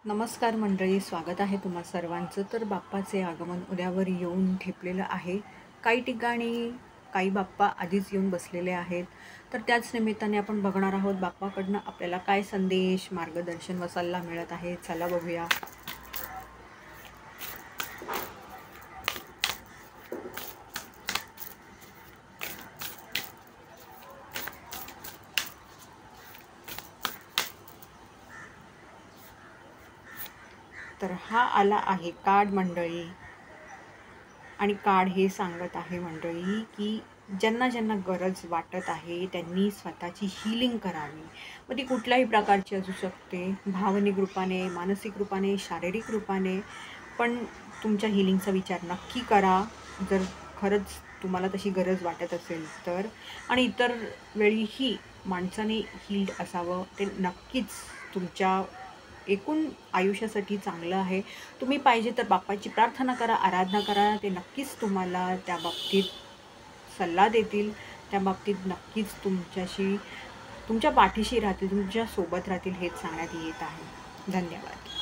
नमस्कार मंडळी, स्वागत आहे तुम्हा सर्वांचं. तर बाप्पाचे आगमन उद्यावर येऊन ठेपलेलं आहे. काही ठिकाणी काही बाप्पा आधीच येऊन बसलेले आहेत. तर त्याच निमित्ताने आपण बघणार आहोत बाप्पाकडनं आपल्याला काय संदेश, मार्गदर्शन व सल्ला मिळत आहे. चला बघूया. तर हा आला आहे कार्ड मंडळी, आणि कार्ड हे सांगत आहे मंडळी की ज्यांना ज्यांना गरज वाटत आहे त्यांनी स्वतःची हीलिंग करावी. मग ती कुठल्याही प्रकारची असू शकते, भावनिक रूपाने, मानसिक रूपाने, शारीरिक रूपाने. पण तुमच्या हीलिंगचा विचार नक्की करा, जर खरंच तुम्हाला तशी गरज वाटत असेल तर. आणि इतर वेळीही माणसाने हील्ड असावं, ते नक्कीच तुमच्या एकूण आयुष्यासाठी चांगलं आहे. तुम्ही पाहिजे तर बाप्पाची प्रार्थना करा, आराधना करा. ते नक्कीच तुम्हाला त्या बाबतीत सल्ला देतील. त्या बाबतीत नक्कीच तुमच्या पाठीशी राहतील, तुमच्या सोबत राहतील, हेच सांगण्यात येत आहे. धन्यवाद.